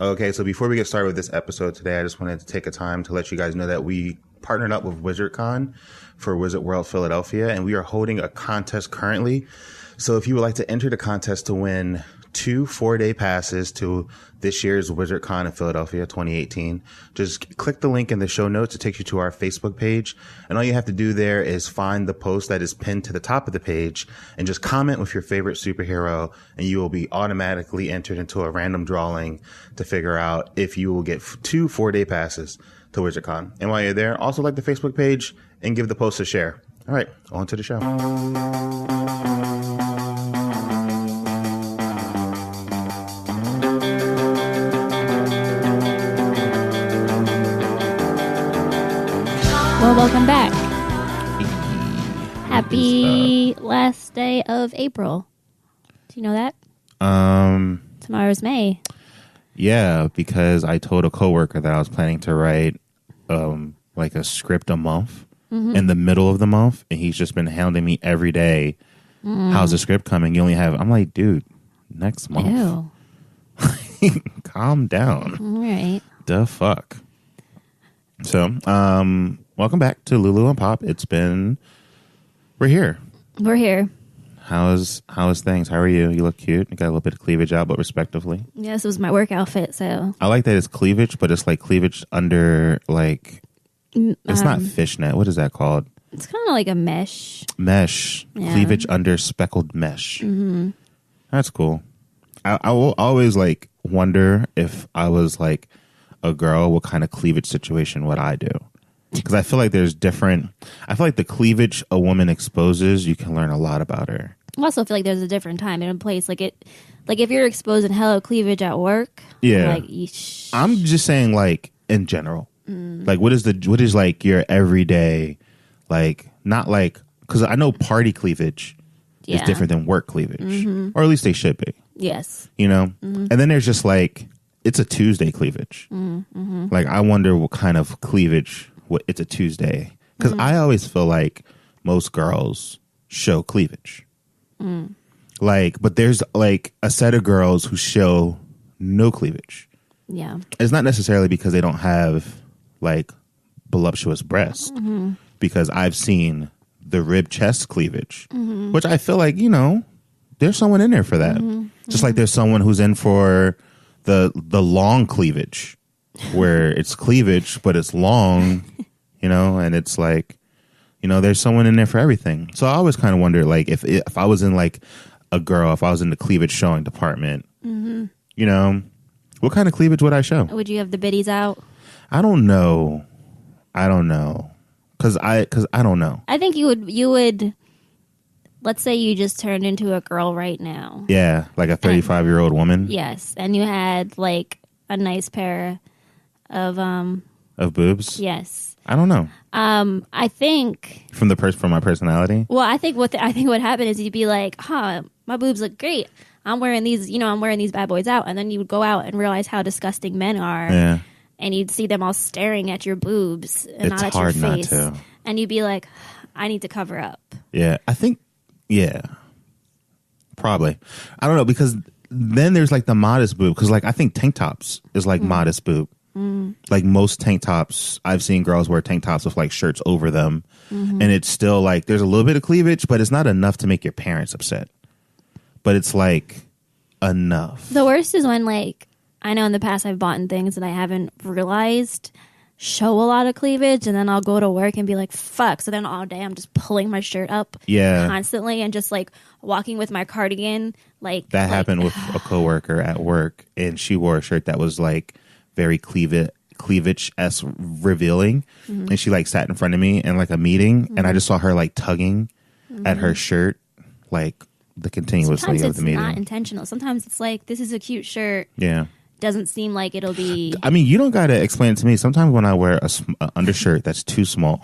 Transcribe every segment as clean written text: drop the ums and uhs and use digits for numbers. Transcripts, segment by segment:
Okay, so before we get started with this episode today, I just wanted to take a time to let you guys know that we partnered up with Wissahickon for Wizard World Philadelphia, and we are holding a contest currently. So if you would like to enter the contest to win 2 4-day passes to this year's Wissahickon in Philadelphia 2018, just click the link in the show notes. It takes you to our Facebook page. And all you have to do there is find the post that is pinned to the top of the page and just comment with your favorite superhero, and you will be automatically entered into a random drawing to figure out if you will get 2 4-day passes to Wissahickon. And while you're there, also like the Facebook page and give the post a share. All right, on to the show. Well, welcome back. Happy last day of April. Do you know that? Tomorrow's May. Yeah, because I told a coworker that I was planning to write like a script a month in the middle of the month, and he's just been hounding me every day. How's the script coming? You only have... I'm like, dude, next month. Ew. Calm down. All right. The fuck. So, welcome back to Lulu and Pop. We're here. We're here. How's things? How are you? You look cute. You got a little bit of cleavage out, but respectively. Yes, it was my work outfit, so. I like that it's cleavage, but it's like cleavage under, like, it's not fishnet. What is that called? It's kind of like a mesh. Mesh. Yeah. Cleavage under speckled mesh. Mm-hmm. That's cool. I will always, like, wonder if I was, like, a girl, what kind of cleavage situation would I do? Because I feel like there's different... I feel like the cleavage a woman exposes, you can learn a lot about her. I also feel like there's a different time and a place. Like if you're exposing hella cleavage at work, yeah. like, yeesh. I'm just saying, like, in general. Like, what is like your everyday, like, not like... Because I know party cleavage is different than work cleavage. Or at least they should be. Yes. You know? And then there's just, like... It's a Tuesday cleavage. Like, I wonder what kind of cleavage it's a Tuesday. Because I always feel like most girls show cleavage. Like, but there's, like, a set of girls who show no cleavage. Yeah. It's not necessarily because they don't have, like, voluptuous breasts. Because I've seen the rib chest cleavage. Which I feel like, you know, there's someone in there for that. Just like there's someone who's in for... the long cleavage where it's cleavage but it's long, you know, and it's like, you know, there's someone in there for everything. So I always kind of wonder, like, if I was in, like, if I was in the cleavage showing department, you know, what kind of cleavage would I show? Would you have the biddies out? I don't know because I don't know. I think you would. Let's say you just turned into a girl right now. Yeah, like a 35-year-old woman. Yes, and you had, like, a nice pair of boobs. Yes. I don't know. I think from my personality. Well, I think what happened is you'd be like, "Huh, my boobs look great. I'm wearing these bad boys out," and then you would go out and realize how disgusting men are. Yeah. And you'd see them all staring at your boobs and it's not at hard your face. not to. And you'd be like, "I need to cover up." Yeah, I think. Yeah, probably. I don't know, because then there's, like, the modest boob. Because, like, I think tank tops is, like, modest boob. Like, most tank tops, I've seen girls wear tank tops with, like, shirts over them. And it's still, like, there's a little bit of cleavage, but it's not enough to make your parents upset. But it's, like, enough. The worst is when, like, I know in the past I've bought things that I haven't realized show a lot of cleavage, and then I'll go to work and be like, fuck. So then all day I'm just pulling my shirt up constantly and just, like, walking with my cardigan. Like, that happened with a coworker at work, and she wore a shirt that was, like, very cleavage-esque revealing. And she, like, sat in front of me in, like, a meeting, and I just saw her, like, tugging at her shirt, like, the continuously of the meeting. Sometimes it's not intentional. Sometimes it's like, this is a cute shirt. Yeah. Doesn't seem like it'll be... I mean, you don't got to explain it to me. Sometimes when I wear a undershirt that's too small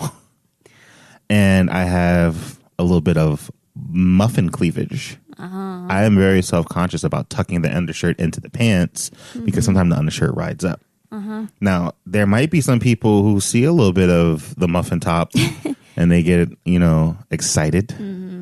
and I have a little bit of muffin cleavage, I am very self-conscious about tucking the undershirt into the pants because sometimes the undershirt rides up. Now, there might be some people who see a little bit of the muffin top and they get, excited.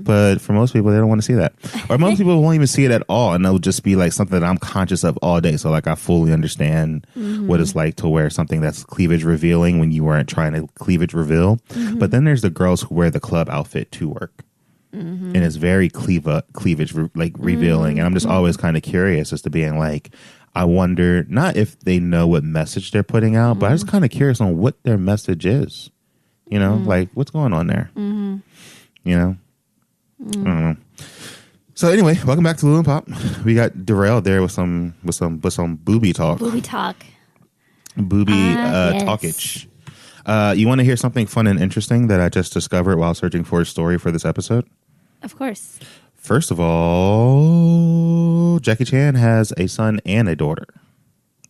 But for most people, they don't want to see that. Or most people won't even see it at all. And it'll just be like something that I'm conscious of all day. So like I fully understand what it's like to wear something that's cleavage revealing when you weren't trying to cleavage reveal. But then there's the girls who wear the club outfit to work. And it's very cleavage revealing. And I'm just always kind of curious as to being like, I wonder, not if they know what message they're putting out, but I'm just kind of curious on what their message is. Like what's going on there? I don't know. So anyway, welcome back to Lou and Pop. We got derailed there with some booby talk. Booby talk. Yes. Talkage. You want to hear something fun and interesting that I just discovered while searching for a story for this episode? Of course. First of all, Jackie Chan has a son and a daughter.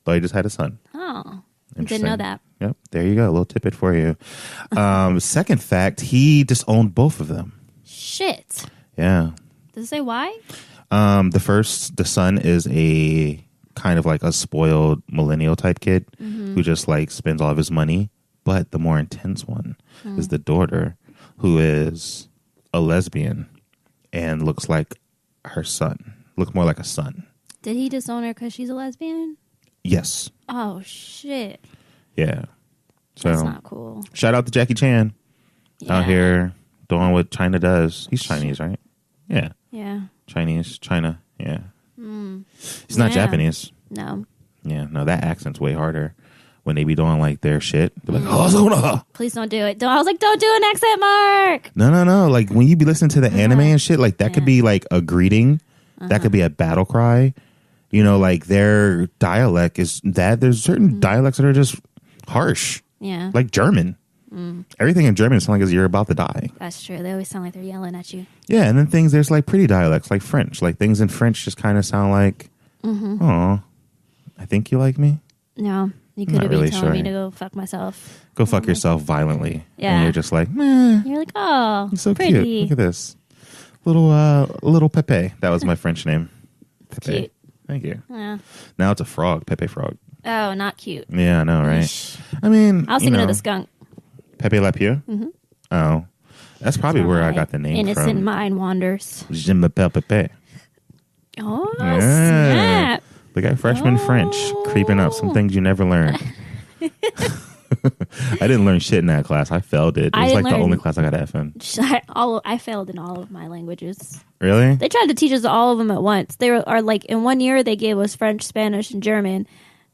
But he just had a son. Oh, didn't know that. Yep, there you go. A little tidbit for you. Second fact, he disowned both of them. Shit. Yeah. Does it say why? The son is a kind of like a spoiled millennial type kid who just like spends all of his money. But the more intense one is the daughter, who is a lesbian and looks like her son. Looks more like a son. Did he disown her because she's a lesbian? Yes. Oh, shit. Yeah. So, that's not cool. Shout out to Jackie Chan out here doing what China does. He's Chinese, right? Yeah. Yeah. Chinese, China. Yeah. He's not Japanese. No. Yeah. No, that accent's way harder when they be doing like their shit. They're like, oh, please don't do it. I was like, don't do an accent, Mark. No. Like when you be listening to the anime and shit, like that could be like a greeting. That could be a battle cry. Like their dialect is that there's certain dialects that are just harsh. Yeah. Like German. Everything in German sounds like as you're about to die. That's true. They always sound like they're yelling at you. Yeah, and then there's like pretty dialects, like French. Like things in French just kind of sound like, oh, I think you like me? No, you could have been telling me to go fuck myself. Go fuck yourself violently. Yeah. And you're just like, meh. You're like, oh, you're so pretty. Cute. Look at this. Little Pepe. That was my French name. Pepe. Cute. Thank you. Yeah. Now it's a frog. Pepe frog. Oh, not cute. Yeah, I know, right? Eesh. I mean, I was thinking of the skunk. Pepe Le Pew? Oh. That's probably where I got the name innocent from. mind wanders. Je m'appelle Pepe. Oh, snap. They got freshman French creeping up. Some things you never learned. I didn't learn shit in that class. I failed it. It was like the only class I got F in. I failed in all of my languages. Really? They tried to teach us all of them at once. They are like, in 1 year, they gave us French, Spanish, and German.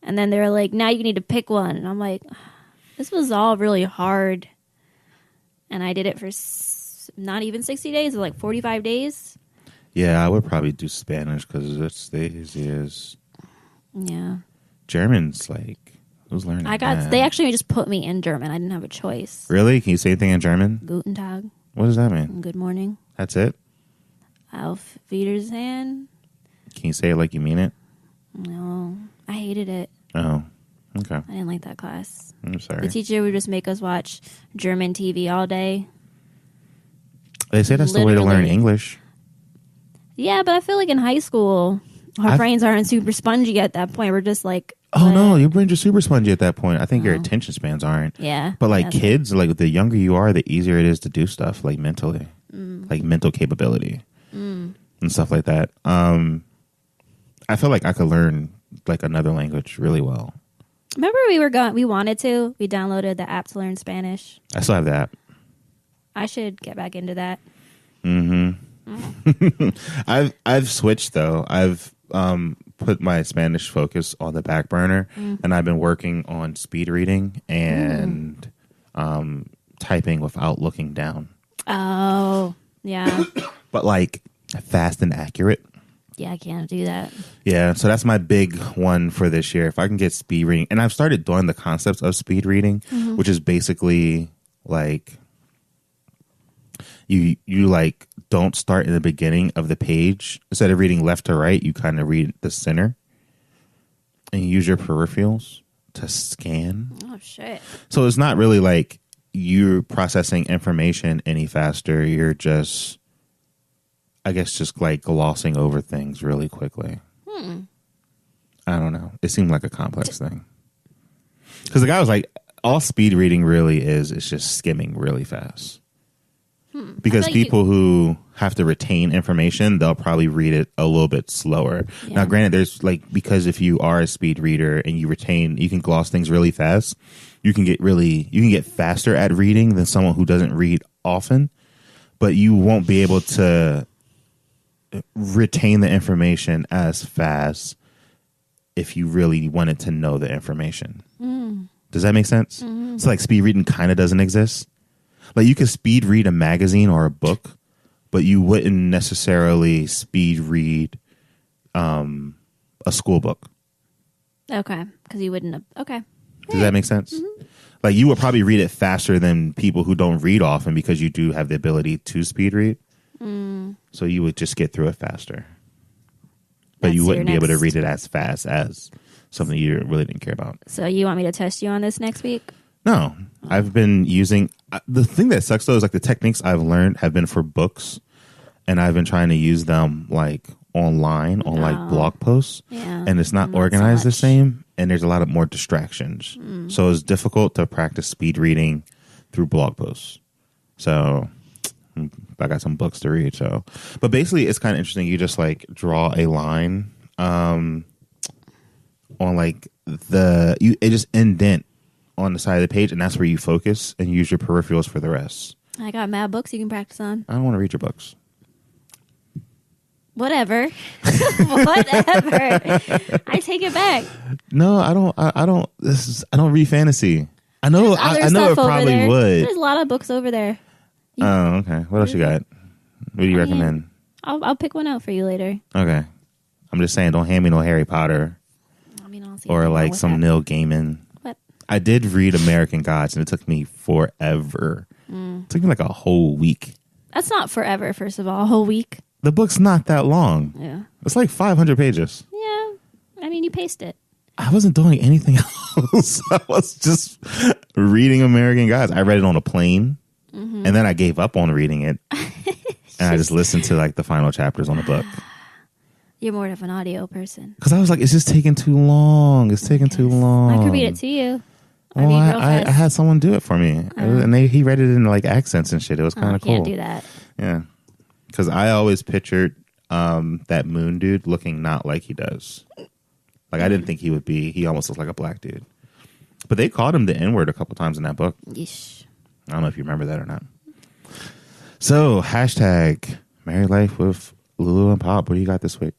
And then they were like, now you need to pick one. And I'm like, this was all really hard. And I did it for not even 60 days, like 45 days. Yeah, I would probably do Spanish because it's the easiest. Yeah. German's like, who's learning that? They actually just put me in German. I didn't have a choice. Really? Can you say anything in German? Guten Tag. What does that mean? Good morning. That's it? Auf Wiedersehen. Can you say it like you mean it? No. I hated it. Oh, okay. I didn't like that class. I'm sorry. The teacher would just make us watch German TV all day. They say that's the way to learn English. Yeah, but I feel like in high school, our brains aren't super spongy at that point. We're just like... Oh, no, your brains are super spongy at that point. I think your attention spans aren't. Yeah. But like kids, like the younger you are, the easier it is to do stuff like mentally. Like mental capability. And stuff like that. I feel like I could learn like another language really well. Remember we wanted to? We downloaded the app to learn Spanish. I still have the app. I should get back into that. I've switched though. I've put my Spanish focus on the back burner, and I've been working on speed reading and typing without looking down. Oh, yeah. But like fast and accurate. Yeah, I can't do that. Yeah, so that's my big one for this year. If I can get speed reading, and I've started doing the concepts of speed reading, which is basically like you like don't start in the beginning of the page. Instead of reading left to right, you kind of read the center, and you use your peripherals to scan. Oh shit! So it's not really like you're processing information any faster. You're just, I guess, just like glossing over things really quickly. I don't know. It seemed like a complex thing. Because the guy was like, all speed reading really is just skimming really fast. Because people who have to retain information, they'll probably read it a little bit slower. Yeah. Now, granted, there's like, because if you are a speed reader and you can gloss things really fast, you can get faster at reading than someone who doesn't read often, but you won't be able to retain the information as fast if you really wanted to know the information. Does that make sense? So like speed reading kind of doesn't exist. Like you could speed read a magazine or a book, but you wouldn't necessarily speed read a school book. Okay, because you wouldn't have. Okay. Does that make sense? Like you would probably read it faster than people who don't read often because you do have the ability to speed read. So you would just get through it faster. But you wouldn't be able to read it as fast as something you really didn't care about. So you want me to test you on this next week? No. I've been using... the thing that sucks, though, is like the techniques I've learned have been for books, and I've been trying to use them like online on like blog posts, and it's not organized the same, and there's a lot of more distractions. So it's difficult to practice speed reading through blog posts. So... I got some books to read. So, but basically, it's kind of interesting. You just like draw a line on like it just indent on the side of the page, and that's where you focus and use your peripherals for the rest. I got mad books you can practice on. I don't want to read your books. Whatever. Whatever. I take it back. No, I don't. I don't read fantasy. I know. I know it probably would. There's a lot of books over there. Oh, okay. What else you got? What do you recommend? I'll pick one out for you later. Okay. I'm just saying, don't hand me no Harry Potter. I mean, or like some Neil Gaiman. What? I did read American Gods, and it took me forever. It took me like a whole week. That's not forever, first of all. A whole week. The book's not that long. Yeah. It's like 500 pages. Yeah. I mean, you paced it. I wasn't doing anything else. I was just reading American Gods. I read it on a plane. And then I gave up on reading it, and I just listened to like the final chapters on the book. You're more of an audio person. Because I was like, it's just taking too long. It's taking too long. I could read it to you. Well, I had someone do it for me, and he read it in like accents and shit. It was kind of cool. Can't do that. Yeah, because I always pictured that moon dude looking not like he does. Like I didn't think he would be. He almost looks like a black dude. But they called him the N-word a couple times in that book. Yeesh. I don't know if you remember that or not. So, hashtag Married Life with Lulu and Pop. What do you got this week?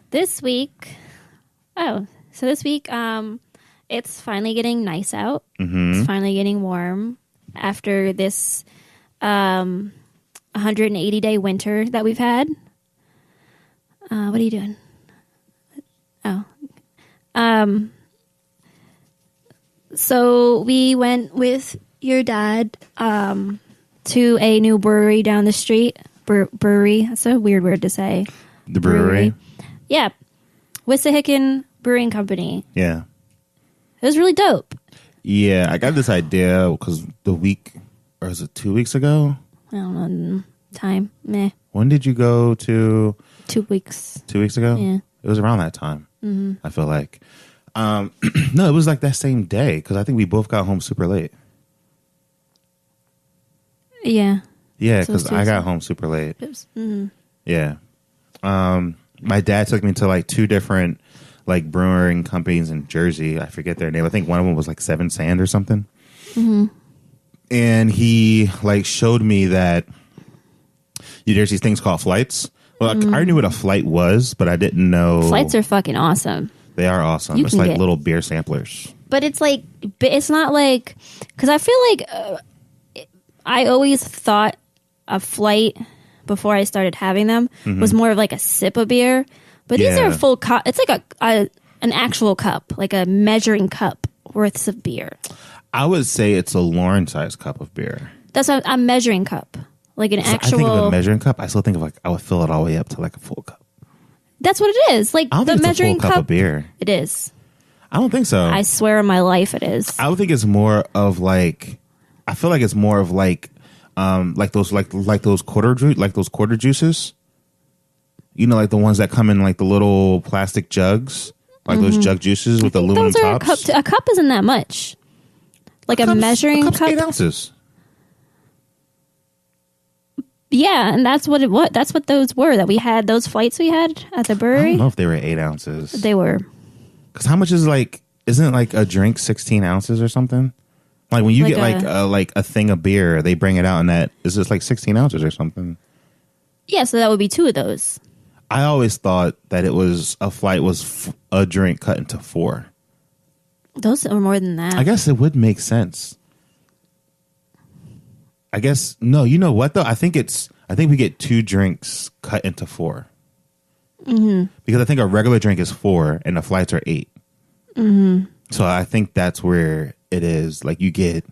This week, it's finally getting nice out. It's finally getting warm after this 180-day winter that we've had. What are you doing? So we went with your dad to a new brewery down the street. Brewery. That's a weird word to say. The brewery? Yeah. Wissahickon Brewing Company. Yeah. It was really dope. Yeah, I got this idea because the week, or is it 2 weeks ago? I don't know. Time. Meh. When did you go to? 2 weeks. 2 weeks ago? Yeah. It was around that time. I feel like. No, it was like that same day because I think we both got home super late. Yeah. Yeah, because I got home super late. Yeah. My dad took me to like two different like brewing companies in Jersey. I forget their name. I think one of them was like Seven Sand or something. And he like showed me that there's these things called flights. Well, I already knew what a flight was, but I didn't know. Flights are fucking awesome. They are awesome. It's like little beer samplers. But it's like, it's not like, because I feel like I always thought a flight before I started having them was more of like a sip of beer. But these are full cup. It's like an actual cup, like a measuring cup worth of beer. I would say it's a Lauren size cup of beer. That's a measuring cup, like an actual. I think of a measuring cup. I still think of like I would fill it all the way up to like a full cup. That's what it is. Like the measuring cup of beer. It is. I don't think so. I swear on my life, it is. I would think it's more of like. I feel like it's more of like those quarter juices. You know, like the ones that come in like the little plastic jugs, like those jug juices with aluminum tops. A cup isn't that much. Like a measuring cup. 8 ounces. Yeah, and that's what that's what those were that we had. Those flights we had at the brewery. I don't know if they were 8 ounces. They were. Because how much is isn't it like a drink 16 ounces or something? Like when you get a thing of beer, they bring it out and that is just like 16 ounces or something. Yeah, so that would be 2 of those. I always thought that it was a flight was a drink cut into 4. Those are more than that. I guess it would make sense. I guess no. You know what though? I think we get 2 drinks cut into 4. Mm-hmm. Because I think a regular drink is 4 and the flights are 8. Mm-hmm. So I think that's where it is. Like you get,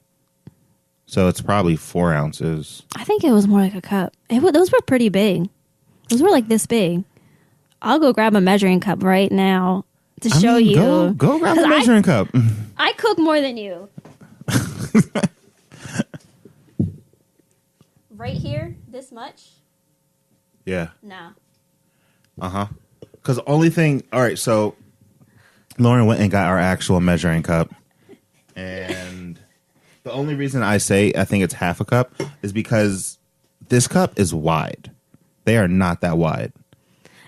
so it's probably 4 ounces. I think it was more like a cup. Those were pretty big. Those were like this big. I'll go grab a measuring cup right now to show you. Go grab a measuring cup. I cook more than you. Right here, this much? Yeah. No. Uh-huh. Because the only thing, all right, so Lauren went and got our actual measuring cup. And the only reason I say I think it's half a cup is because this cup is wide. They are not that wide.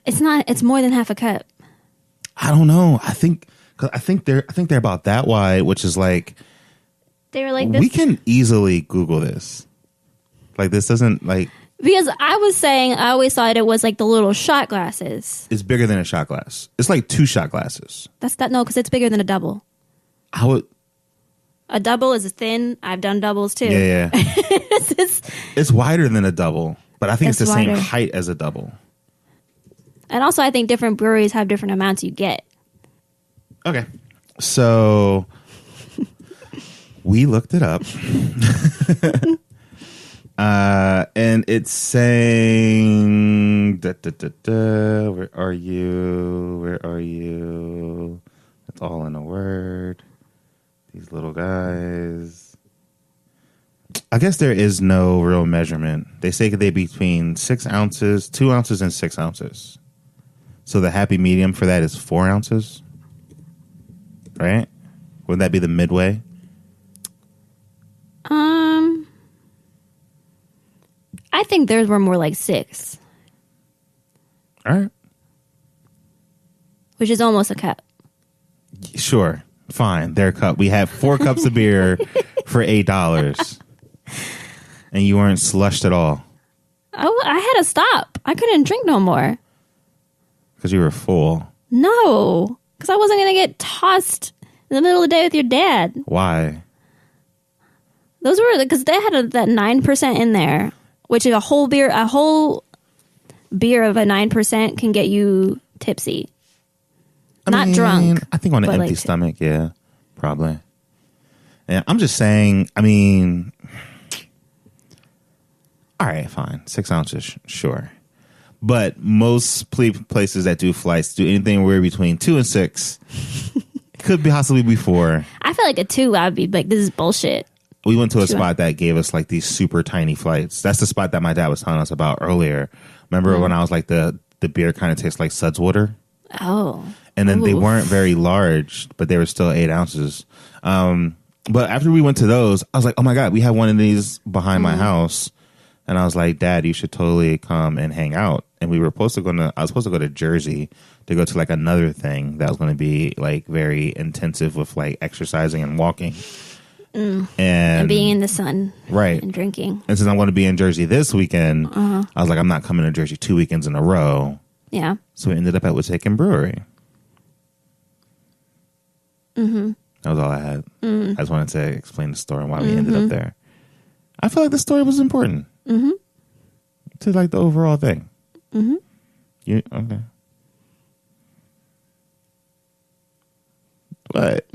It's not. It's more than half a cup. I don't know. I think they're about that wide, which is like they were like this. We can easily Google this. Like this doesn't like because I was saying I always thought it was like the little shot glasses. It's bigger than a shot glass. It's like 2 shot glasses. No, because it's bigger than a double. A double is thin. I've done doubles too. Yeah. It's wider than a double, but I think it's the same height as a double. And also, I think different breweries have different amounts you get. Okay. So we looked it up. And it's saying, where are you? It's all in a word. These little guys. I guess there is no real measurement. They say they between 6 ounces, 2 ounces, and 6 ounces. So the happy medium for that is 4 ounces, right? Would that be the midway? I think theirs were more like 6. All right. Which is almost a cup. Sure. Fine. Their cup. We had 4 cups of beer for $8. And you weren't slushed at all. Oh, I had to stop. I couldn't drink no more. Because you were full. No. Because I wasn't going to get tossed in the middle of the day with your dad. Why? Those were because they had that 9% in there, which is a whole beer of a 9% can get you tipsy. Not drunk. I think on an empty stomach, yeah, probably. Yeah, I'm just saying, all right, fine. 6 ounces, sure. But most places that do flights do anything where between 2 and 6. Could possibly be 4. I feel like a 2, I would be like, this is bullshit. We went to a spot that gave us like these super tiny flights. That's the spot that my dad was telling us about earlier. Remember when I was like, the beer kind of tastes like suds water? Oh. And then they weren't very large, but they were still 8 ounces. But after we went to those, I was like, oh my God, we have one of these behind my house. And I was like, Dad, you should totally come and hang out. And I was supposed to go to Jersey to go to like another thing that was going to be like very intensive with like exercising and walking. And being in the sun. Right. And drinking. And since I'm going to be in Jersey this weekend, I was like, I'm not coming to Jersey 2 weekends in a row. Yeah. So we ended up at Wissahickon Brewery. Mm-hmm. That was all I had. I just wanted to explain the story and why we ended up there. I feel like the story was important. Mm-hmm. To like the overall thing. Mm-hmm. Okay. What?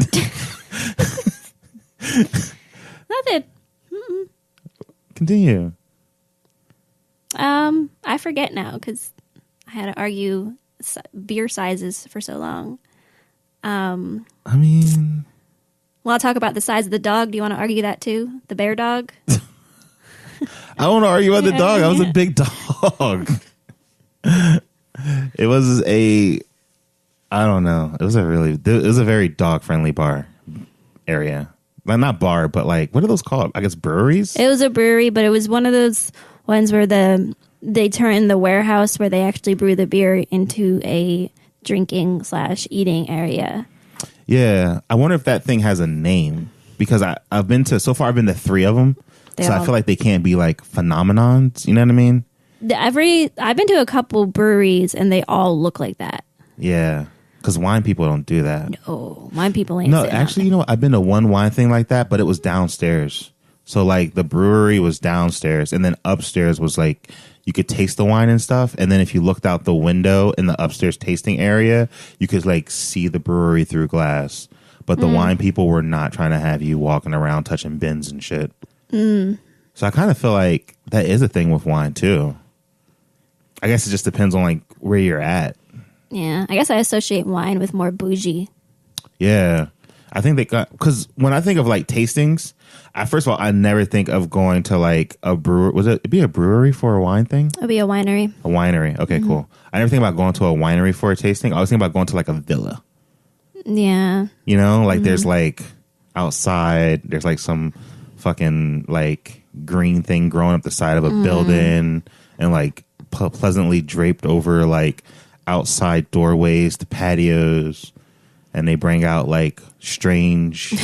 Nothing. Continue. I forget now because I had to argue beer sizes for so long. Well, I'll talk about the size of the dog. Do you want to argue that too? The bear dog? I don't want to argue about the dog. I was a big dog. It was I don't know. It was a very dog friendly bar area. Like not bar, but like, what are those called? I guess breweries? It was a brewery, but it was one of those ones where they turn the warehouse where they actually brew the beer into a drinking/eating area. Yeah, I wonder if that thing has a name, because I've been to 3 of them, so I feel like they can't be like phenomenons. You know what I mean? I've been to a couple breweries and they all look like that. Yeah, because wine people don't do that. No, wine people ain't. No, actually, you know what? I've been to one wine thing like that, but it was downstairs. So like the brewery was downstairs, and then upstairs was like you could taste the wine and stuff. And then if you looked out the window in the upstairs tasting area, you could like see the brewery through glass. But the wine people were not trying to have you walking around touching bins and shit. So I kind of feel like that is a thing with wine too. I guess it just depends on like where you're at. Yeah, I guess I associate wine with more bougie. Yeah, I think they got, because when I think of like tastings, first of all, I never think of going to like a brewer. It'd be a brewery for a wine thing? It'd be a winery. A winery. Okay, cool. I never think about going to a winery for a tasting. I always think about going to like a villa. Yeah. You know, like there's like outside, there's like some fucking like green thing growing up the side of a building, and like pleasantly draped over like outside doorways to patios, and they bring out like strange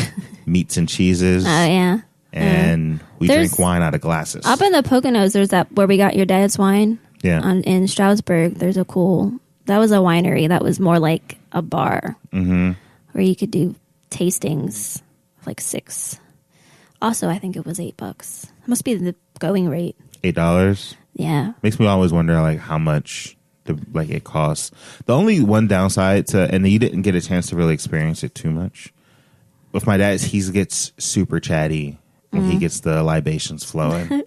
meats and cheeses. Oh yeah. And we drink wine out of glasses. Up in the Poconos, there's that where we got your dad's wine. Yeah. In Stroudsburg, there's that was a winery that was more like a bar where you could do tastings, like 6. Also, I think it was $8. It must be the going rate. $8. Yeah. Makes me always wonder like how much it costs. The only one downside and you didn't get a chance to really experience it too much. With my dad, he gets super chatty when he gets the libations flowing.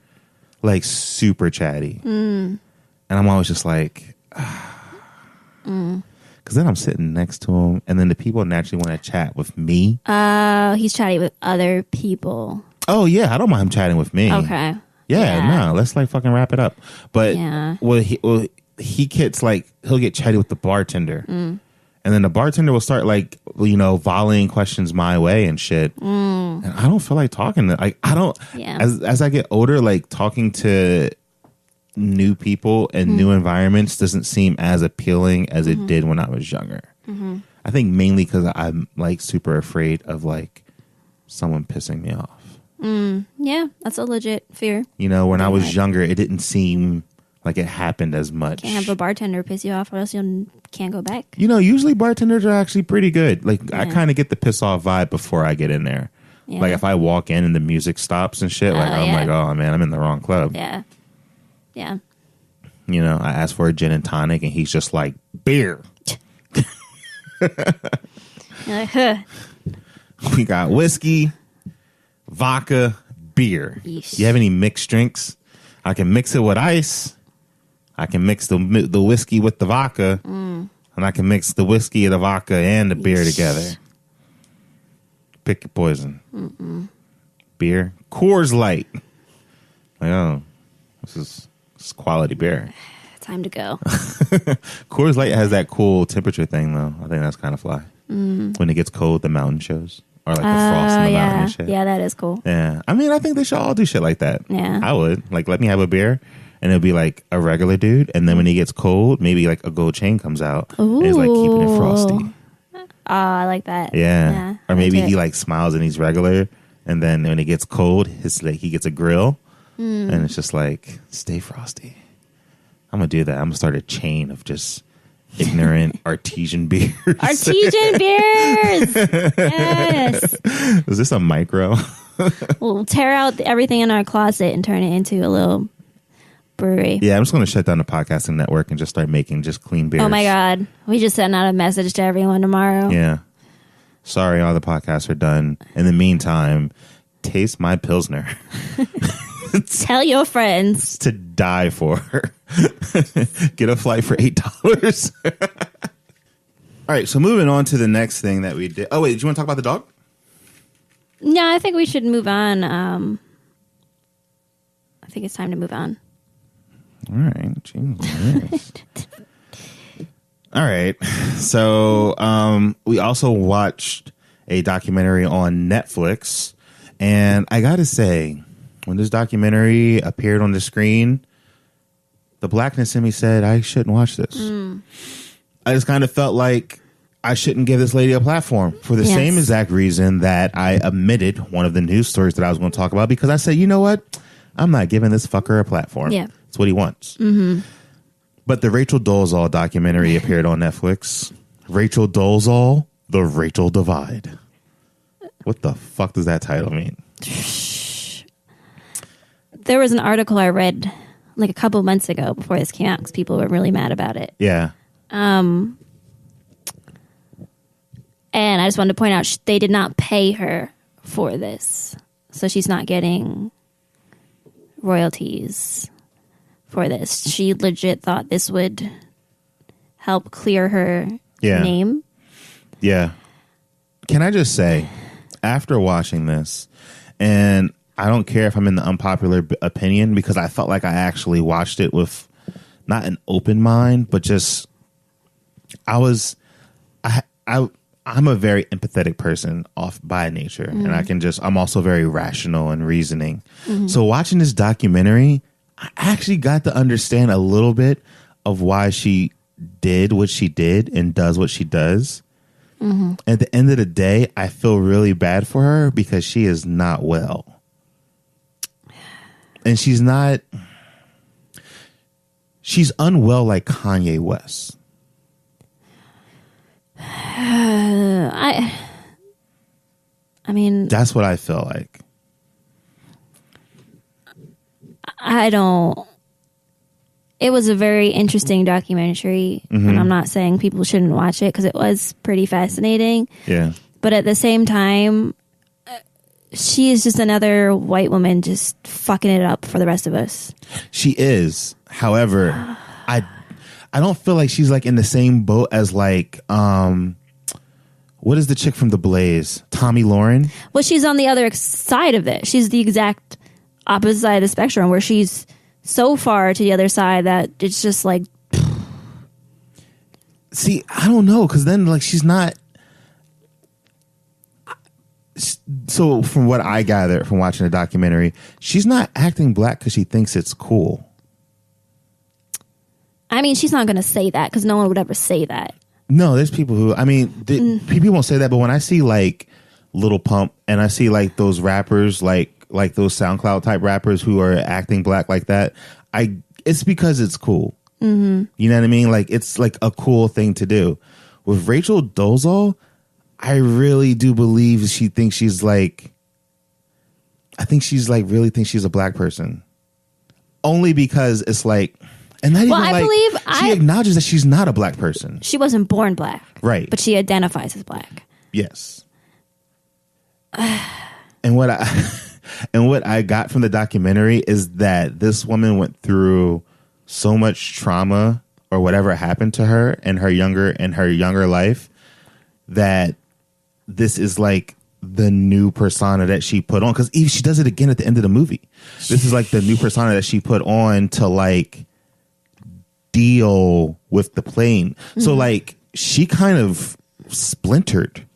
Like super chatty. And I'm always just like, because then I'm sitting next to him, and then the people naturally want to chat with me. He's chatty with other people. Oh yeah, I don't mind him chatting with me. Okay. Yeah, no, let's like fucking wrap it up. But he gets like, he'll get chatty with the bartender, and then the bartender will start like, volleying questions my way and shit. And I don't feel like talking to, like, I don't. Yeah. As I get older, like talking to new people and new environments doesn't seem as appealing as it did when I was younger. I think mainly because I'm like super afraid of like someone pissing me off. Yeah, that's a legit fear. When I was younger, it didn't seem like it happened as much. Can't have a bartender piss you off, or else you can't go back. Usually bartenders are actually pretty good. Like I kind of get the piss off vibe before I get in there. Yeah. Like if I walk in and the music stops and shit, like I'm like, oh man, I'm in the wrong club. Yeah. Yeah. I asked for a gin and tonic, and he's just like, beer. You're like, huh. We got whiskey, vodka, beer. Yeesh. You have any mixed drinks? I can mix it with ice. I can mix the whiskey with the vodka, and I can mix the whiskey, the vodka, and the beer together. Pick your poison. Beer, Coors Light. Like, oh, this is quality beer. Time to go. Coors Light has that cool temperature thing, though. I think that's kind of fly. When it gets cold, the mountain shows. Or like the frost in the mountain and shit. Yeah, that is cool. Yeah. I mean, I think they should all do shit like that. Yeah. I would. Like, let me have a beer, and it'll be like a regular dude. And then when he gets cold, maybe like a gold chain comes out. Ooh. And he's like keeping it frosty. Oh, I like that. Yeah. Or maybe he like smiles and he's regular. And then when it gets cold, he gets a grill. And it's just like, stay frosty. I'm going to do that. I'm going to start a chain of just ignorant artesian beers. Artesian beers! Yes. Is this a micro? We'll tear out everything in our closet and turn it into a little brewery. Yeah, I'm just going to shut down the podcasting network and just start making just clean beers. Oh my God. We just sent out a message to everyone tomorrow. Yeah. Sorry, all the podcasts are done. In the meantime, taste my Pilsner. Tell your friends. To die for. Get a flight for $8. All right, so moving on to the next thing that we did. Oh, wait, did you want to talk about the dog? No, I think we should move on. I think it's time to move on. All right. Jesus. All right. So we also watched a documentary on Netflix. And I got to say, when this documentary appeared on the screen, the blackness in me said I shouldn't watch this. I just kind of felt like I shouldn't give this lady a platform for the same exact reason that I omitted one of the news stories that I was going to talk about, because I said, you know what? I'm not giving this fucker a platform. Yeah. That's what he wants. But the Racheal Dozeall documentary appeared on Netflix. Racheal Dozeall, The Racheal Divide. What the fuck does that title mean? There was an article I read like a couple months ago before this came out because people were really mad about it. Yeah. And I just wanted to point out they did not pay her for this. So she's not getting royalties for this. She legit thought this would help clear her name. Yeah. Can I just say, after watching this, and I don't care if I'm in the unpopular opinion, because I felt like I actually watched it with not an open mind, but just I'm a very empathetic person off by nature, and I'm also very rational and reasoning. So watching this documentary, I actually got to understand a little bit of why she did what she did and does what she does. At the end of the day, I feel really bad for her because she is not well. And she's unwell like Kanye West. I mean, that's what I feel like. It was a very interesting documentary, and I'm not saying people shouldn't watch it because it was pretty fascinating. Yeah. But at the same time, she is just another white woman just fucking it up for the rest of us. She is. However, I don't feel like she's like in the same boat as like what is the chick from The Blaze? Tommy Lauren? Well, she's on the other side of it. She's the exact opposite side of the spectrum where she's so far to the other side that it's just like. See, I don't know, because then like she's not. So from what I gather from watching the documentary, she's not acting black because she thinks it's cool. I mean, she's not going to say that because no one would ever say that. No, there's people who, I mean, people won't say that, but when I see like Lil Pump and I see like those rappers, like those SoundCloud type rappers who are acting black like that, it's because it's cool. You know what I mean? Like it's like a cool thing to do. With Racheal Dozeall, I really do believe she thinks she's like, I think she's like really thinks she's a black person. Only because it's like, and not even like, she acknowledges that she's not a black person. She wasn't born black. Right. But she identifies as black. Yes. And what I got from the documentary is that this woman went through so much trauma or whatever happened to her in her younger life that this is like the new persona that she put on, because she does it again at the end of the movie. This is like the new persona that she put on to like deal with the plane. So like she kind of splintered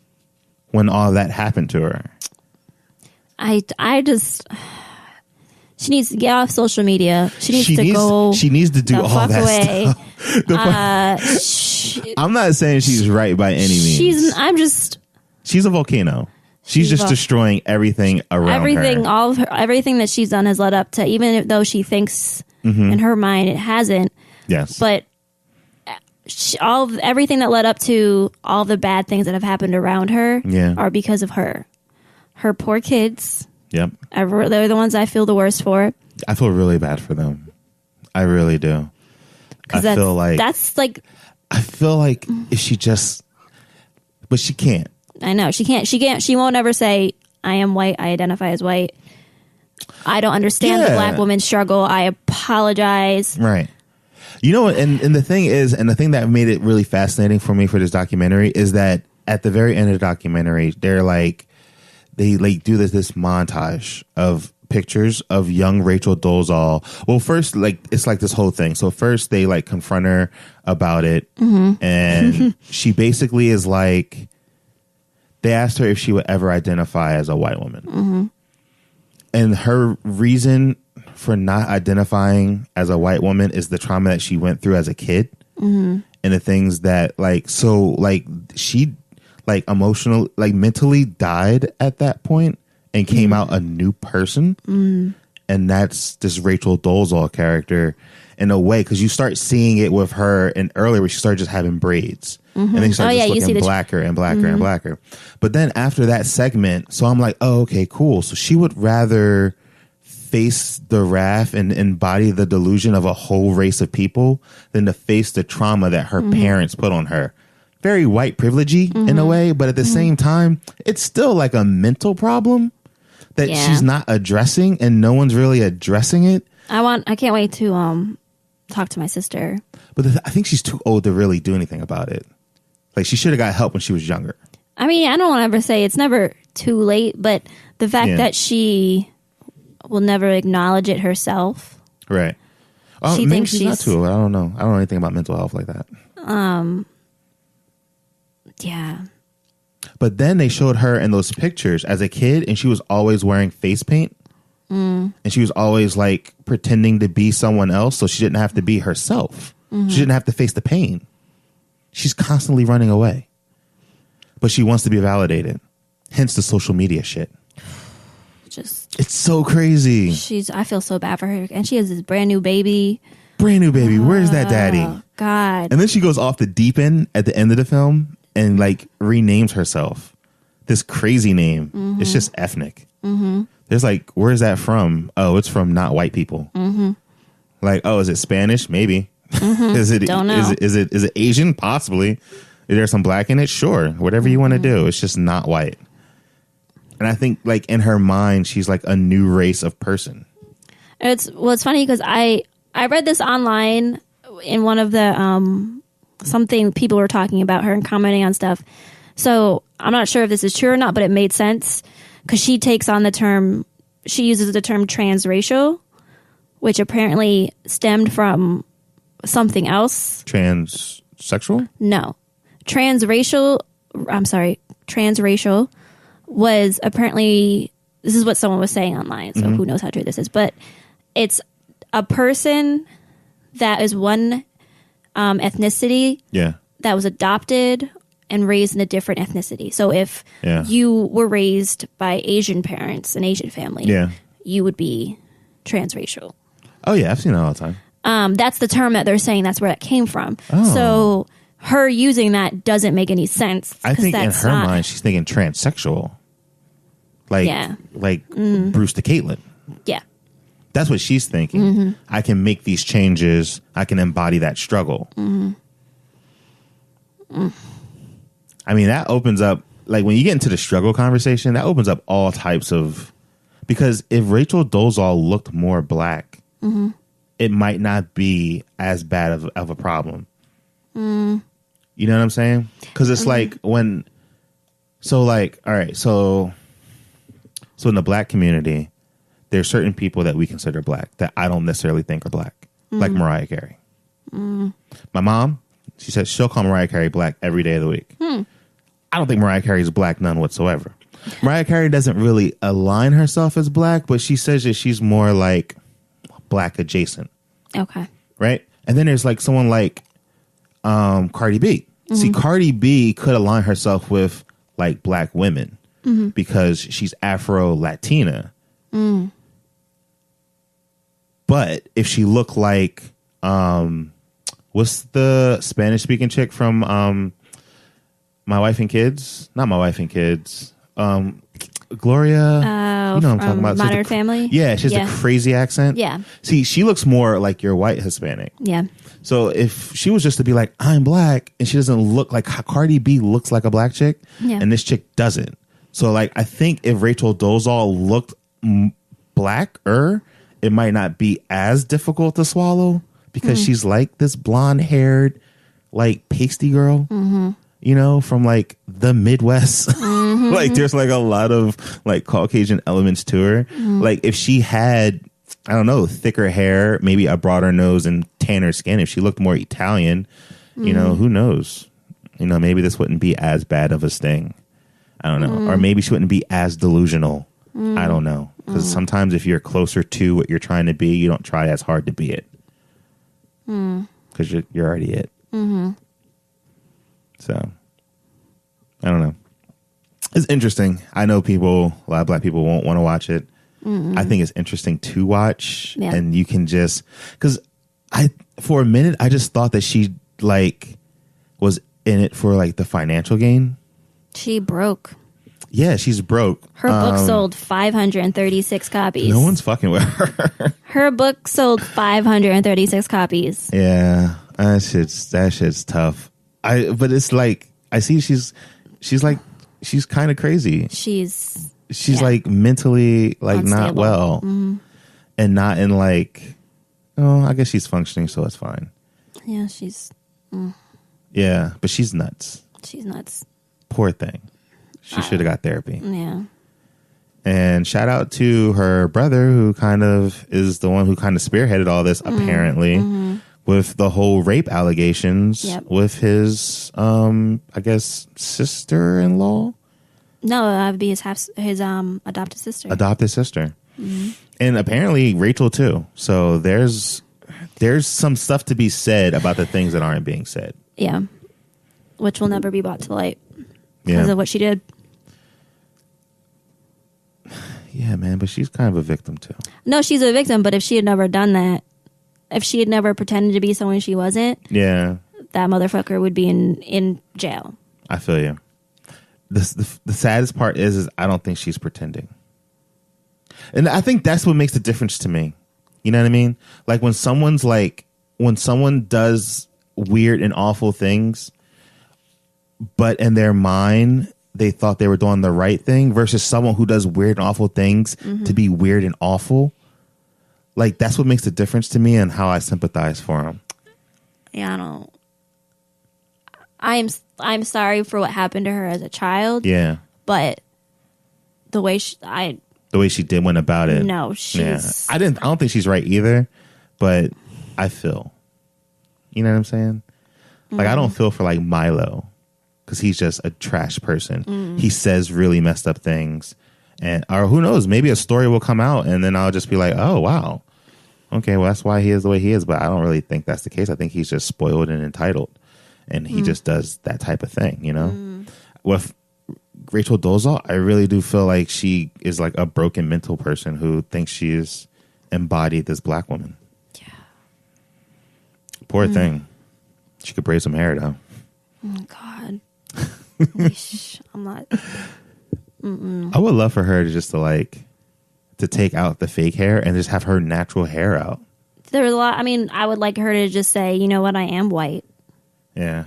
when all that happened to her. She needs to get off social media. She needs to do all that away. Stuff. I'm not saying she's right by any means. She's a volcano. She's just destroying everything around her. Everything that she's done has led up to, even though she thinks in her mind it hasn't. Yes. But everything that led up to all the bad things that have happened around her are because of her. Her poor kids. Yep. They're the ones I feel the worst for. I feel really bad for them. I really do. I feel like if she just, but she can't. I know she can't. She won't ever say, I am white. I identify as white. I don't understand the black woman's struggle. I apologize. Right. You know, and the thing is, and the thing that made it really fascinating for me for this documentary is that at the very end of the documentary, they do this montage of pictures of young Racheal Dozeall. Well, first, like it's like this whole thing. So first they like confront her about it, and she basically is like, they asked her if she would ever identify as a white woman, and her reason for not identifying as a white woman is the trauma that she went through as a kid, and the things that she emotional, mentally died at that point and came out a new person. And that's this Racheal Dozeall character in a way, because you start seeing it with her, and earlier she started just having braids, and then she started looking blacker and blacker and blacker. But then after that segment, so I'm like, oh, okay, cool. So she would rather face the wrath and embody the delusion of a whole race of people than to face the trauma that her parents put on her. Very white privilegey in a way, but at the same time, it's still like a mental problem that she's not addressing, and no one's really addressing it. I can't wait to talk to my sister. But I think she's too old to really do anything about it. Like, she should have got help when she was younger. I mean, I don't want to ever say it's never too late, but the fact that she will never acknowledge it herself. Right. She maybe she's not too old. I don't know. I don't know anything about mental health like that. Yeah. But then they showed her in those pictures as a kid, and she was always wearing face paint. And she was always like pretending to be someone else, so she didn't have to be herself. She didn't have to face the pain. She's constantly running away. But she wants to be validated. Hence the social media shit. It's so crazy. I feel so bad for her. And she has this brand new baby. Where's that daddy? God. And then she goes off the deep end at the end of the film and like renames herself. This crazy name. It's just ethnic. There's like, where's that from? Oh, it's from not white people. Like, oh, is it Spanish? Maybe. Is it? Don't know. Is it Asian? Possibly. Is there some black in it? Sure. Whatever you want to do. It's just not white. And I think like in her mind, she's like a new race of person. It's funny because I read this online in one of the something people were talking about her and commenting on stuff. So I'm not sure if this is true or not, but it made sense because she uses the term transracial, which apparently stemmed from something else. Transsexual? No. Transracial was apparently, this is what someone was saying online, so who knows how true this is, but it's a person that is one ethnicity that was adopted and raised in a different ethnicity. So if you were raised by Asian parents, an Asian family, you would be transracial. Oh yeah, I've seen that all the time. That's the term that they're saying that's where it came from. Oh. So her using that doesn't make any sense. I think in her mind, she's thinking transsexual. Like Bruce to Caitlyn. Yeah. That's what she's thinking. I can make these changes. I can embody that struggle. I mean, that opens up, like when you get into the struggle conversation, that opens up all types of, because if Racheal Dozeall looked more black, it might not be as bad of a problem. You know what I'm saying? Because it's like when, so like, all right, so in the black community, there's certain people that we consider black that I don't necessarily think are black, like Mariah Carey. My mom, she said she'll call Mariah Carey black every day of the week. I don't think Mariah Carey is black, none whatsoever. Mariah Carey doesn't really align herself as black, but she says that she's more like black adjacent. Okay. Right? And then there's like someone like Cardi B. See, Cardi B could align herself with like black women because she's Afro-Latina. But if she looked like, what's the Spanish-speaking chick from My Wife and Kids? Not My Wife and Kids. Gloria. You know what I'm talking about. Modern Family? Yeah, she has a crazy accent. Yeah. See, she looks more like your white Hispanic. Yeah. So if she was just to be like, I'm black, and she doesn't look like, Cardi B looks like a black chick, and this chick doesn't. So like, I think if Racheal Dozeall looked blacker, it might not be as difficult to swallow because she's like this blonde haired, like pasty girl, you know, from like the Midwest. Like there's like a lot of like Caucasian elements to her. Like if she had, I don't know, thicker hair, maybe a broader nose and tanner skin, if she looked more Italian, you know, who knows? You know, maybe this wouldn't be as bad of a sting. I don't know. Or maybe she wouldn't be as delusional. I don't know. Because sometimes if you're closer to what you're trying to be, you don't try as hard to be it. Because you're already it. So, I don't know. It's interesting. I know a lot of black people won't want to watch it. I think it's interesting to watch. Yeah. And you can just, because for a minute, I just thought that she like was in it for like the financial gain. She broke. Yeah, she's broke. Her book sold 536 copies. No one's fucking with her. Her book sold 536 copies. Yeah, that shit's tough. But it's like I see she's kind of crazy. She's like mentally like unstable. Not well, and not in like. Oh, I guess she's functioning, so it's fine. Yeah, she's. Yeah, but she's nuts. She's nuts. Poor thing. She should have got therapy. Yeah. And shout out to her brother, who kind of is the one who kind of spearheaded all this, apparently, with the whole rape allegations with his, I guess, sister-in-law. No, that'd be his adopted sister. Adopted sister. And apparently Racheal too. So there's some stuff to be said about the things that aren't being said. Yeah. Which will never be brought to light because of what she did. Yeah, man, but she's kind of a victim too. No, she's a victim, but if she had never done that, if she had never pretended to be someone she wasn't, that motherfucker would be in jail. I feel you. The saddest part is I don't think she's pretending. And I think that's what makes the difference to me. You know what I mean? Like when someone does weird and awful things, but in their mind, they thought they were doing the right thing versus someone who does weird and awful things to be weird and awful. Like that's what makes the difference to me and how I sympathize for them. Yeah, I don't. I'm sorry for what happened to her as a child. Yeah. But the way she went about it. No, she's. Yeah. I don't think she's right either, but I feel. You know what I'm saying? Like I don't feel for like Milo because he's just a trash person. He says really messed up things, or who knows? Maybe a story will come out, and then I'll just be like, oh wow, okay, well that's why he is the way he is. But I don't really think that's the case. I think he's just spoiled and entitled, and he just does that type of thing. You know, with Racheal Dozeall, I really do feel like she is like a broken mental person who thinks she is embodied this black woman. Yeah. Poor thing. She could braid some hair though. Oh God. I'm not. I would love for her to take out the fake hair and just have her natural hair out. There's a lot. I mean, I would like her to just say, you know what, I am white. Yeah.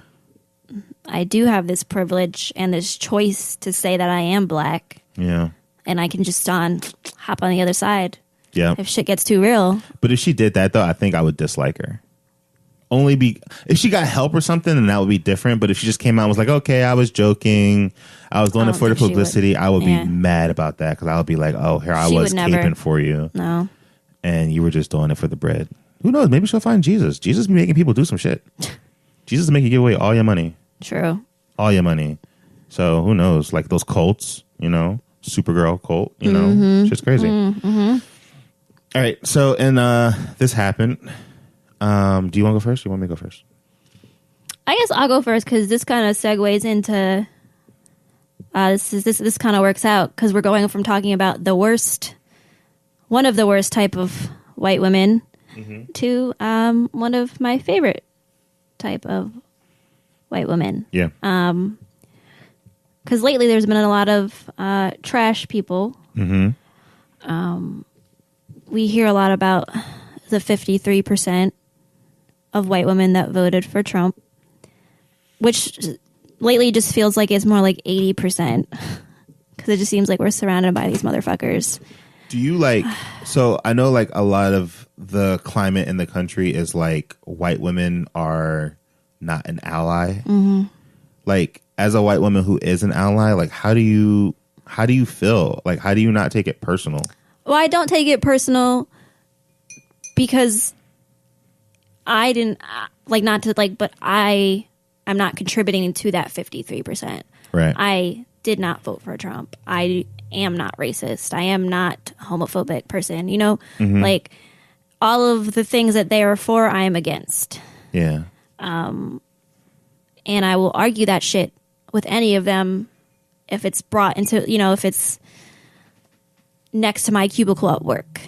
I do have this privilege and this choice to say that I am black. Yeah. And I can just hop on the other side. Yeah. If shit gets too real. But if she did that, though, I think I would dislike her. If she got help or something, then that would be different. But if she just came out and was like, okay, I was joking, I was doing it for the publicity, I would be mad about that because I would be like, oh, here I was caping for you. No. And you were just doing it for the bread. Who knows? Maybe she'll find Jesus. Jesus be making people do some shit. Jesus will make you give away all your money. True. All your money. So who knows? Like those cults, you know, Supergirl cult, you know, shit's crazy. All right. So, and this happened. Do you want to go first? Or you want me to go first? I guess I'll go first because this kind of segues into this kind of works out because we're going from talking about one of the worst type of white women to one of my favorite type of white women. Yeah. Because lately there's been a lot of trash people. We hear a lot about the 53% of white women that voted for Trump, which lately just feels like it's more like 80% because it just seems like we're surrounded by these motherfuckers. Do you so I know like a lot of the climate in the country is like white women are not an ally. Like as a white woman who is an ally, like how do you feel? Like how do you not take it personal? Well, I don't take it personal because I didn't but I'm not contributing to that 53%. Right. I did not vote for Trump. I am not racist. I am not homophobic person. You know, like all of the things that they are for, I am against. Yeah. And I will argue that shit with any of them if it's brought into, you know, if it's next to my cubicle at work.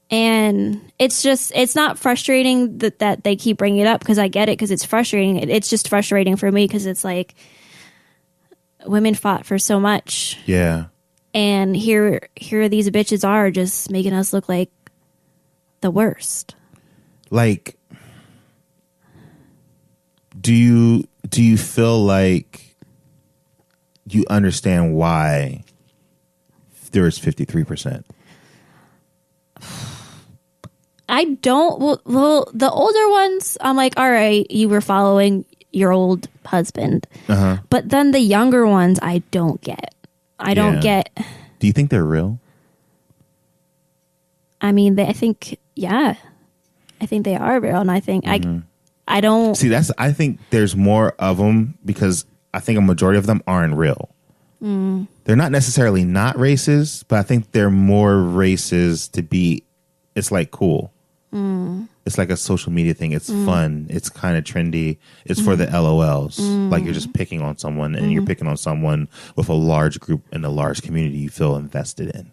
And it's not frustrating that they keep bringing it up, because I get it, because it's frustrating. It's just frustrating for me because it's like women fought for so much. Yeah. And here these bitches are just making us look like the worst. Like, do you feel like you understand why there is 53%? I don't. Well, the older ones, I'm like, all right, you were following your old husband. But then the younger ones, I don't get. I don't get. Do you think they're real? I mean, I think they are real, and I think I don't see. I think there's more of them, because I think a majority of them aren't real. They're not necessarily not racist, but I think they're more racist to be. It's like cool. It's like a social media thing. It's fun. It's kind of trendy. It's for the LOLs. Like you're just picking on someone, and you're picking on someone with a large group and a large community you feel invested in.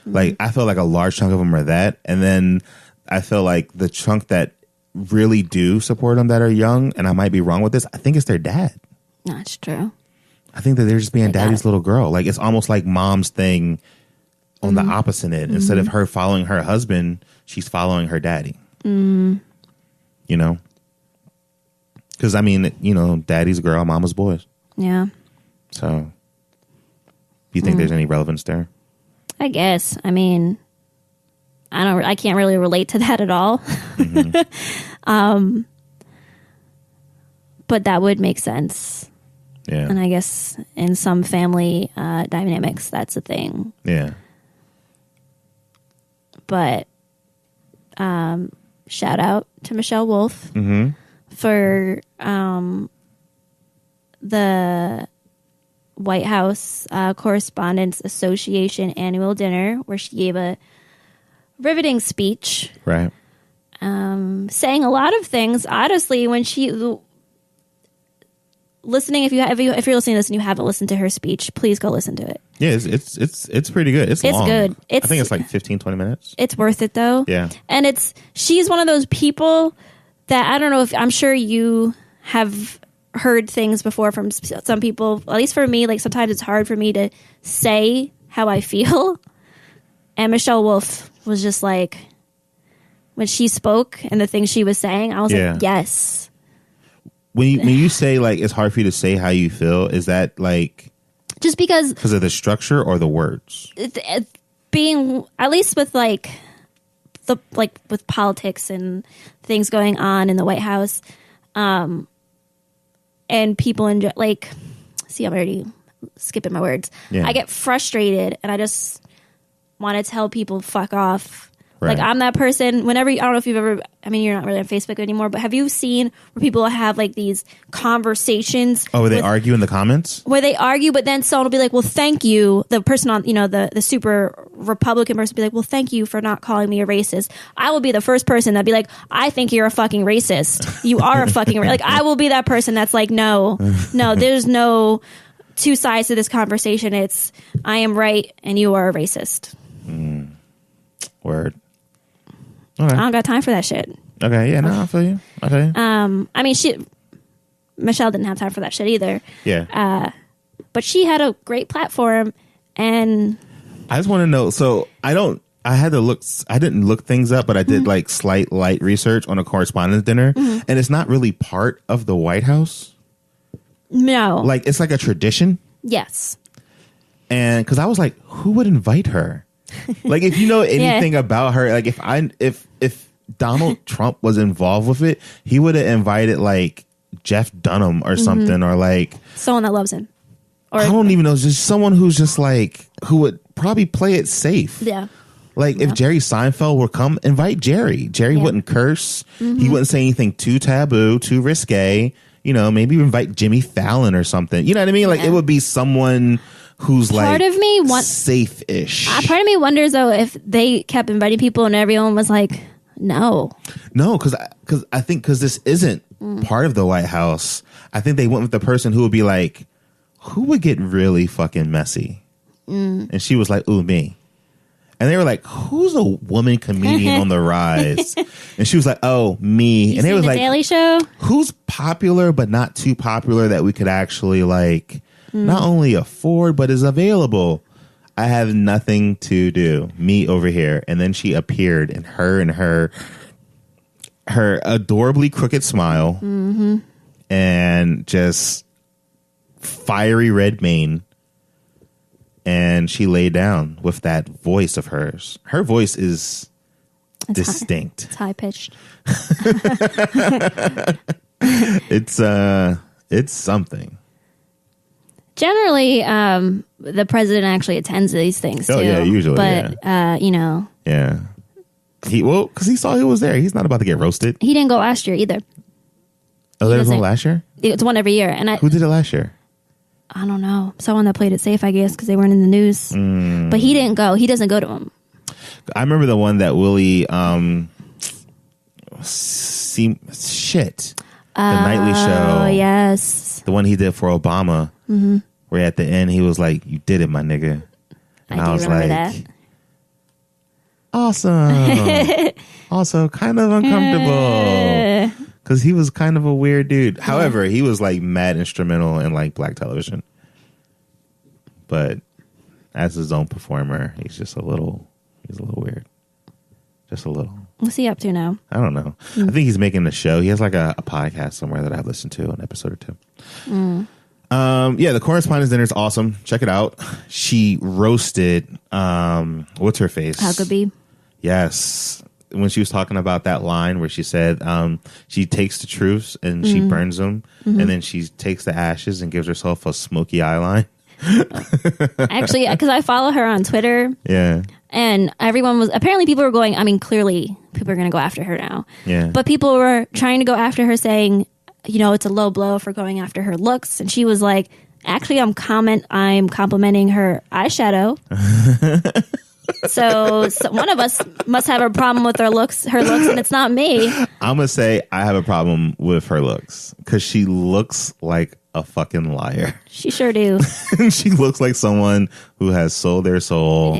Like I feel like a large chunk of them are that, and then I feel like the chunk that really do support them that are young, and I might be wrong with this, I think it's their dad. That's true. I think that they're just being daddy's little girl. Like it's almost like mom's thing on the opposite end. Instead of her following her husband, she's following her daddy. You know? Because, I mean, you know, daddy's girl, mama's boys. Yeah. So, do you think there's any relevance there? I guess. I mean, I can't really relate to that at all. But that would make sense. Yeah. And I guess in some family dynamics, that's a thing. Yeah. But shout out to Michelle Wolf for the White House Correspondents Association annual dinner, where she gave a riveting speech. Right. Saying a lot of things. Honestly, when she listening, if you're listening to this and you haven't listened to her speech, please go listen to it. Yeah, it's pretty good. It's long. Good. I think it's like 15, 20 minutes. It's worth it though. Yeah. And she's one of those people that I don't know if I'm sure you have heard things before from some people, at least for me, like sometimes it's hard for me to say how I feel. And Michelle Wolf was just like, when she spoke and the things she was saying, I was like, yes. When you say like it's hard for you to say how you feel, is that like just because of the structure or the words? Being at least with with politics and things going on in the White House, and people I'm already skipping my words. Yeah. I get frustrated and I just want to tell people fuck off. Right. Like I'm that person whenever, I don't know if you've ever, I mean, you're not really on Facebook anymore, but have you seen where people have like these conversations? Oh, where they argue in the comments? Where they argue, but then someone will be like, well, thank you. The person on, the super Republican person will be like, well, thank you for not calling me a racist. I will be the first person that'd be like, I think you're a fucking racist. You are a fucking like, I will be that person that's like, no, there's no two sides to this conversation. It's, I am right and you are a racist. Word. Okay. I don't got time for that shit. Okay, yeah, no, I feel you. I mean, Michelle didn't have time for that shit either. Yeah. But she had a great platform, and I just want to know. So I didn't look things up, but I did like light research on a correspondence dinner, and it's not really part of the White House. No, like it's like a tradition. Yes. And because I was like, who would invite her? Like, if you know anything about her, like if Donald Trump was involved with it, he would have invited like Jeff Dunham or something, or like someone that loves him. Or I don't even know, just someone who's just like who would probably play it safe. Yeah. Like if Jerry Seinfeld were come, invite Jerry. Jerry wouldn't curse. He wouldn't say anything too taboo, too risque. maybe invite Jimmy Fallon or something. You know what I mean? Like, it would be someone who's part of me safe-ish. Part of me wonders, though, if they kept inviting people and everyone was like, no, because I think because this isn't part of the White House, I think they went with the person who would be like, who would get really fucking messy? And she was like, ooh, me. And they were like, who's a woman comedian on the rise? And she was like, oh, me. And they was like, Daily Show? Who's popular but not too popular that we could actually like not only afford but is available? I have nothing to do. Me over here. And then she appeared, and her adorably crooked smile and just fiery red mane. And she lay down with that voice of hers. Her voice is distinct. It's high pitched. It's something. Generally, the president actually attends these things too. Oh yeah, usually. But yeah. Because he saw he was there. He's not about to get roasted. He didn't go last year either. Oh, there was one last year? It's one every year. And who did it last year? I don't know. Someone that played it safe, I guess, because they weren't in the news. But he didn't go. He doesn't go to them. I remember the one that Willie, the nightly show. Oh, yes. The one he did for Obama, where at the end he was like, "You did it, my nigga," and I was like, that. "Awesome." Also, kind of uncomfortable because he was kind of a weird dude. However, he was like mad instrumental in like black television, but as his own performer, he's a little weird, just a little. What's he up to now? I don't know. I think he's making a show. He has like a podcast somewhere that I've listened to, an episode or two. The Correspondence Dinner is awesome. Check it out. She roasted, what's her face? Huckabee. Yes. When she was talking about that line where she said she takes the truths and she burns them, and then she takes the ashes and gives herself a smoky eye line. Actually, because I follow her on Twitter. Yeah. And people were going, I mean, clearly people are going to go after her now. Yeah. But people were trying to go after her saying, it's a low blow for going after her looks. And she was like, actually, I'm complimenting her eyeshadow. so one of us must have a problem with her looks, and it's not me. I'm going to say I have a problem with her looks because she looks like a fucking liar. She sure do. She looks like someone who has sold their soul,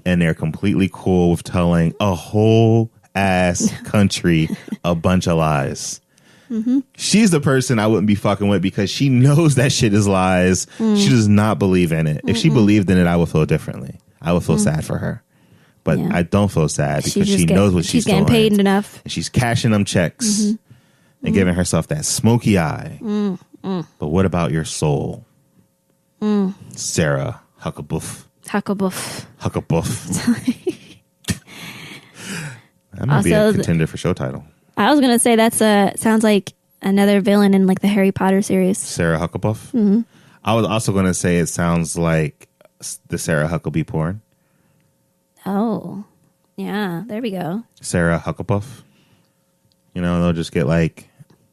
and they're completely cool with telling a whole ass country a bunch of lies. She's the person I wouldn't be fucking with because she knows that shit is lies. She does not believe in it. If she believed in it, I would feel differently. I would feel sad for her. But I don't feel sad because she knows what she's getting doing. paid enough. And she's cashing them checks and giving herself that smoky eye. But what about your soul? Sarah HuckaPuff. HuckaPuff. That might be a contender for show title. I was going to say sounds like another villain in like the Harry Potter series. Sarah HuckaPuff? I was also going to say it sounds like the Sarah Huckabee porn. Oh, yeah. There we go. Sarah HuckaPuff. They'll just get like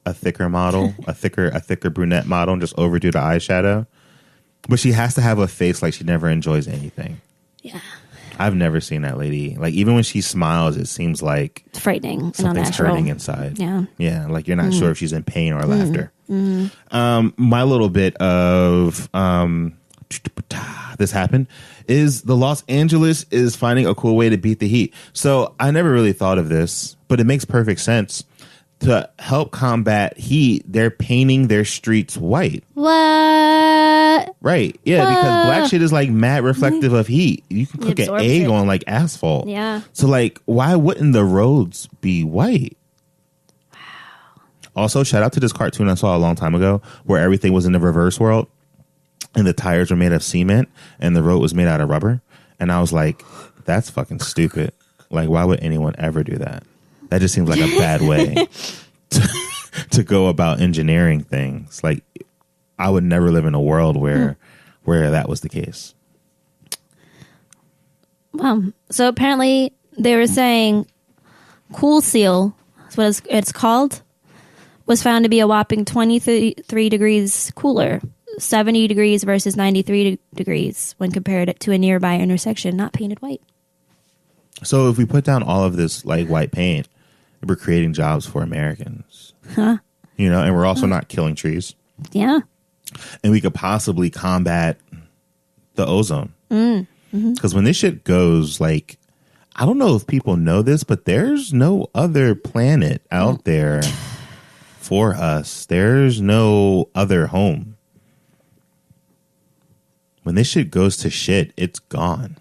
a thicker model, a thicker brunette model, and just overdo the eyeshadow. But she has to have a face like she never enjoys anything. Yeah. I've never seen that lady. Like, even when she smiles, it seems like it's frightening. Something's hurting inside. Yeah. Yeah. Like, you're not sure if she's in pain or laughter. My little bit of this happened is the Los Angeles is finding a cool way to beat the heat. So I never really thought of this, but it makes perfect sense. To help combat heat, they're painting their streets white. What? Right. Yeah, because black shit is like mad reflective of heat. You can cook an egg on like asphalt. Yeah. So like, why wouldn't the roads be white? Wow. Also, shout out to this cartoon I saw a long time ago where everything was in the reverse world and the tires were made of cement and the road was made out of rubber. And I was like, that's fucking stupid. Like, why would anyone ever do that? That just seems like a bad way to go about engineering things. Like, I would never live in a world where that was the case. So apparently they were saying Cool Seal is what it's called, was found to be a whopping 23 degrees cooler, 70 degrees versus 93 degrees when compared to a nearby intersection not painted white. So if we put down all of this like white paint, we're creating jobs for Americans. Huh? You know, and we're also not killing trees. Yeah. And we could possibly combat the ozone. Because when this shit goes, like, I don't know if people know this, but there's no other planet out there for us. There's no other home. When this shit goes to shit, it's gone.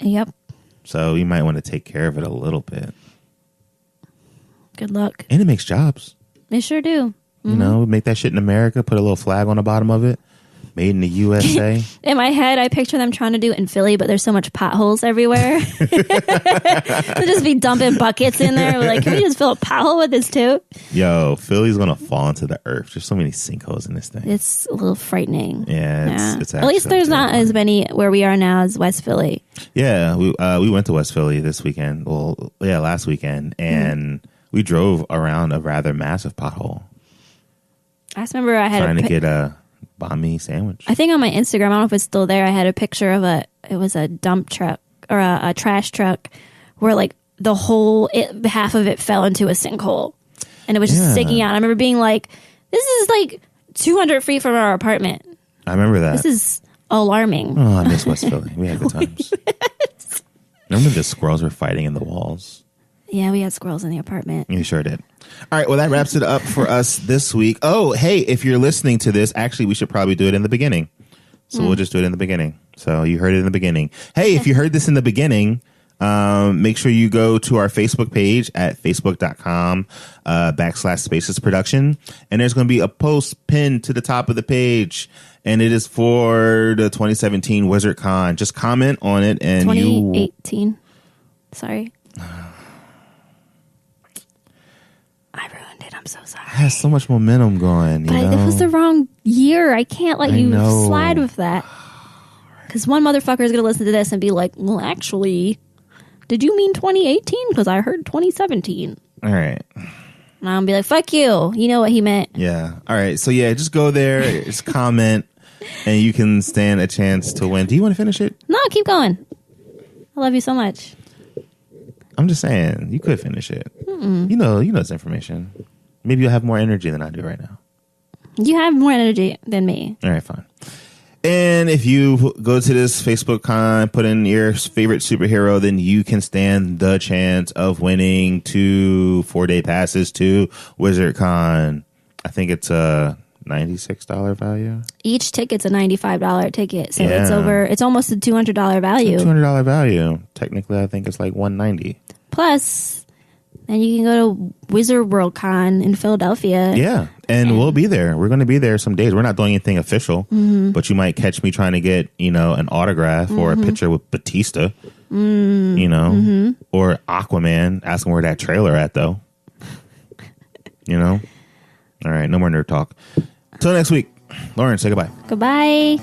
Yep. So you might want to take care of it a little bit. Good luck. And it makes jobs. They sure do. You know, make that shit in America, put a little flag on the bottom of it. Made in the USA. In my head, I picture them trying to do it in Philly, but there's so much potholes everywhere. They'll just be dumping buckets in there. We're like, can we just fill a pothole with this too? Yo, Philly's going to fall into the earth. There's so many sinkholes in this thing. It's a little frightening. Yeah, it's at least there's not as many where we are now as West Philly. Yeah, we went to West Philly this weekend. Well, yeah, last weekend. And we drove around a rather massive pothole. I just remember I had trying to get a banh mi sandwich. I think on my Instagram, I don't know if it's still there, I had a picture of it was a dump truck or a trash truck where like the whole half of it fell into a sinkhole and it was just sticking out. I remember being like, this is like 200 feet from our apartment. I remember that. This is alarming. Oh, I miss West Philly. We had good times. Remember the squirrels were fighting in the walls? Yeah, we had squirrels in the apartment. You sure did. All right, well, that wraps it up for us this week. Oh, hey, if you're listening to this, actually, we should probably do it in the beginning. So we'll just do it in the beginning. So you heard it in the beginning. Hey, if you heard this in the beginning, make sure you go to our Facebook page at facebook.com/Spaces Production. And there's going to be a post pinned to the top of the page. And it is for the 2017 WizardCon. Just comment on it. And 2018. Sorry. I ruined it. I'm so sorry. It has so much momentum going. But it was the wrong year. I can't let you slide with that. Because one motherfucker is going to listen to this and be like, well, actually, did you mean 2018? Because I heard 2017. All right. And I'm going to be like, fuck you. You know what he meant. Yeah. All right. So, yeah, just go there. Just comment. And you can stand a chance to win. Do you want to finish it? No, keep going. I love you so much. I'm just saying, you could finish it. You know this information. Maybe you'll have more energy than I do right now. You have more energy than me. All right, fine. And if you go to this Facebook con, put in your favorite superhero, then you can stand the chance of winning 2 4-day passes to WizardCon. I think it's a $96 value. Each ticket's a $95 ticket, so it's almost a $200 value. It's a $200 value. Technically, I think it's like $190. Plus, then you can go to Wizard World Con in Philadelphia. Yeah, and we'll be there. We're going to be there some days. We're not doing anything official, but you might catch me trying to get, an autograph or a picture with Batista, or Aquaman. Ask him where that trailer at, though. All right, no more nerd talk. Till next week. Lauren, say goodbye. Goodbye.